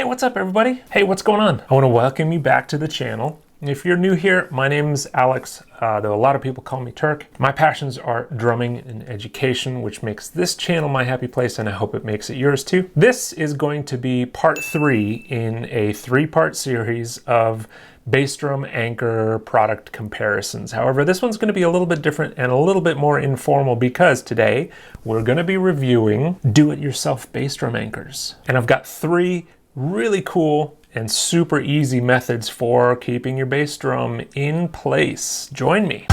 Hey, what's up everybody? Hey, what's going on? I want to welcome you back to the channel. If you're new here, my name's Alex, though a lot of people call me Turk. My passions are drumming and education, which makes this channel my happy place, and I hope it makes it yours too. This is going to be part 3 in a 3-part series of bass drum anchor product comparisons. However, this one's going to be a little bit different and a little bit more informal because today we're going to be reviewing do-it-yourself bass drum anchors. And I've got 3 really cool and super easy methods for keeping your bass drum in place. Join me.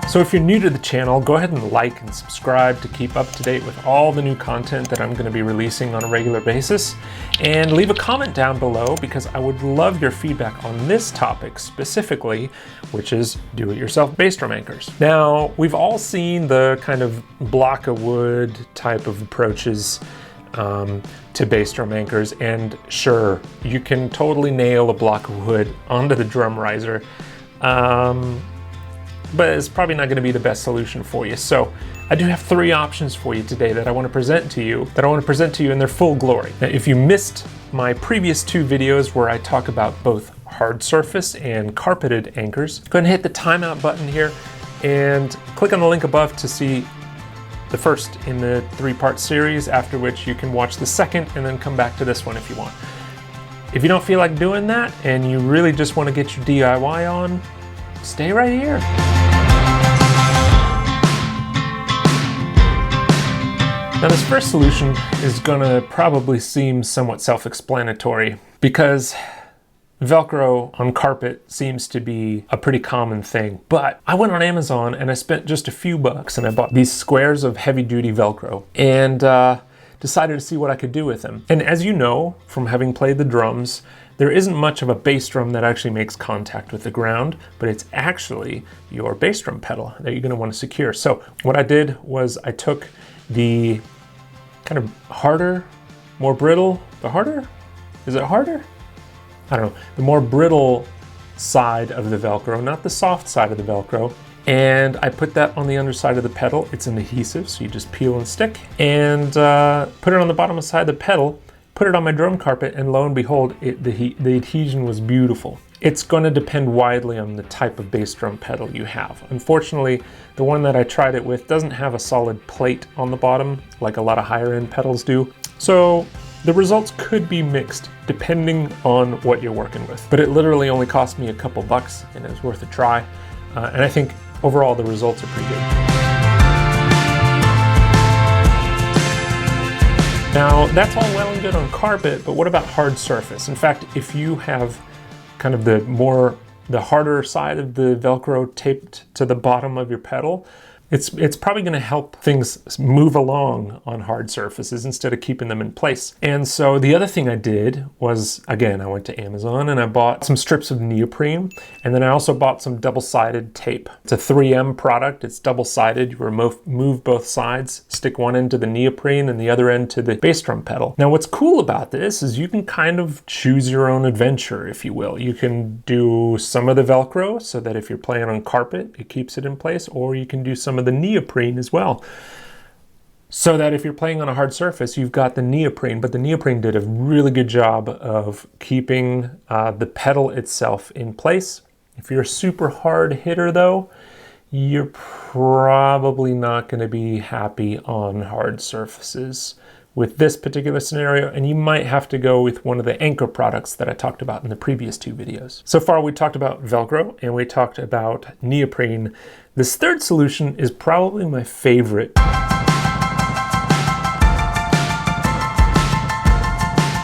So if you're new to the channel, go ahead and like and subscribe to keep up to date with all the new content that I'm going to be releasing on a regular basis. And leave a comment down below because I would love your feedback on this topic specifically, which is do-it-yourself bass drum anchors. Now, we've all seen the kind of block of wood type of approaches to bass drum anchors, and sure, you can totally nail a block of wood onto the drum riser. But it's probably not going to be the best solution for you. So I do have 3 options for you today that I want to present to you, in their full glory. Now, if you missed my previous 2 videos where I talk about both hard surface and carpeted anchors, go ahead and hit the timeout button here and click on the link above to see the first in the 3-part series, after which you can watch the second and then come back to this one if you want. If you don't feel like doing that and you really just want to get your DIY on, stay right here. Now, this first solution is gonna probably seem somewhat self-explanatory because Velcro on carpet seems to be a pretty common thing. But I went on Amazon and I spent just a few bucks and I bought these squares of heavy-duty Velcro and decided to see what I could do with them. And as you know from having played the drums, there isn't much of a bass drum that actually makes contact with the ground, but it's actually your bass drum pedal that you're going to want to secure. So what I did was I took the kind of harder, more brittle, is it harder? I don't know, the more brittle side of the Velcro, not the soft side of the Velcro, and I put that on the underside of the pedal. It's an adhesive, so you just peel and stick, and put it on the bottom side of the pedal, put it on my drum carpet, and lo and behold, the adhesion was beautiful. It's going to depend widely on the type of bass drum pedal you have. Unfortunately, the one that I tried it with doesn't have a solid plate on the bottom like a lot of higher end pedals do. So the results could be mixed depending on what you're working with. But it literally only cost me a couple bucks and it was worth a try. And I think overall the results are pretty good. Now, that's all well and good on carpet, but what about hard surface? In fact, if you have kind of the harder side of the Velcro taped to the bottom of your pedal, it's probably going to help things move along on hard surfaces instead of keeping them in place. And so the other thing I did was, again, I went to Amazon and I bought some strips of neoprene, and then I also bought some double-sided tape. It's a 3M product. It's double-sided. You remove both sides, stick one end to the neoprene and the other end to the bass drum pedal. Now, what's cool about this is you can kind of choose your own adventure, if you will. You can do some of the Velcro so that if you're playing on carpet, it keeps it in place, or you can do some of the neoprene as well, so that if you're playing on a hard surface, you've got the neoprene, but the neoprene did a really good job of keeping the pedal itself in place. If you're a super hard hitter though, you're probably not going to be happy on hard surfaces with this particular scenario, and you might have to go with one of the anchor products that I talked about in the previous 2 videos. So far we talked about Velcro and we talked about neoprene. This third solution is probably my favorite,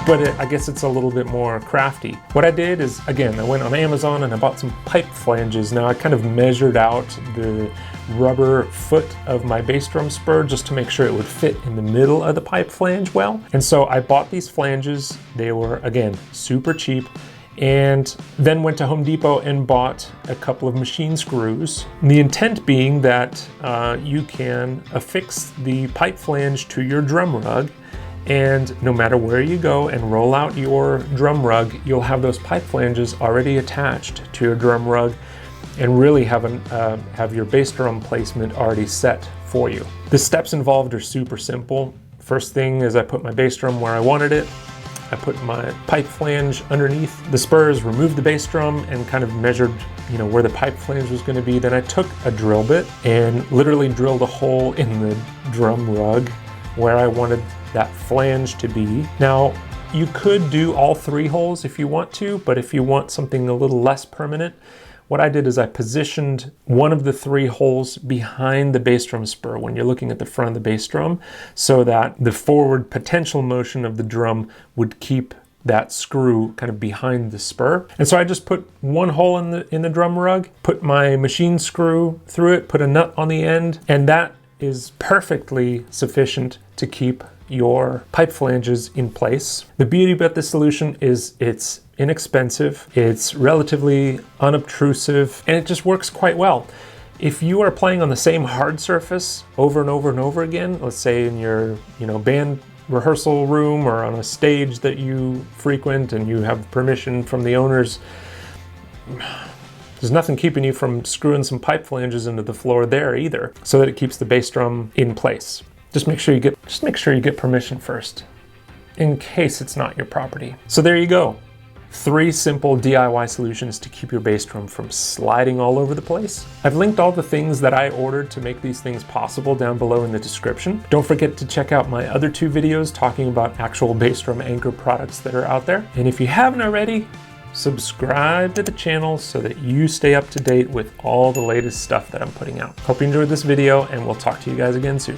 but I guess it's a little bit more crafty. What I did is, again, I went on Amazon and I bought some pipe flanges. Now I kind of measured out the rubber foot of my bass drum spur just to make sure it would fit in the middle of the pipe flange well. And so I bought these flanges. They were, again, super cheap. And then went to Home Depot and bought a couple of machine screws. The intent being that you can affix the pipe flange to your drum rug, and no matter where you go and roll out your drum rug, you'll have those pipe flanges already attached to your drum rug and really have your bass drum placement already set for you. The steps involved are super simple. First thing is I put my bass drum where I wanted it. I put my pipe flange underneath the spurs, removed the bass drum, and kind of measured, where the pipe flange was going to be. Then I took a drill bit and literally drilled a hole in the drum rug where I wanted that flange to be. Now, you could do all 3 holes if you want to, but if you want something a little less permanent, what I did is I positioned one of the 3 holes behind the bass drum spur when you're looking at the front of the bass drum, so that the forward potential motion of the drum would keep that screw kind of behind the spur. And so I just put 1 hole in the drum rug, put my machine screw through it, put a nut on the end, and that is perfectly sufficient to keep your pipe flanges in place. The beauty about this solution is it's inexpensive, it's relatively unobtrusive, and it just works quite well. If you are playing on the same hard surface over and over and over again, let's say in your band rehearsal room or on a stage that you frequent and you have permission from the owners, there's nothing keeping you from screwing some pipe flanges into the floor there either, so that it keeps the bass drum in place. Just make sure you get permission first, in case it's not your property. So there you go. 3 simple DIY solutions to keep your bass drum from sliding all over the place. I've linked all the things that I ordered to make these things possible down below in the description. Don't forget to check out my other 2 videos talking about actual bass drum anchor products that are out there. And if you haven't already, subscribe to the channel so that you stay up to date with all the latest stuff that I'm putting out. Hope you enjoyed this video, and we'll talk to you guys again soon.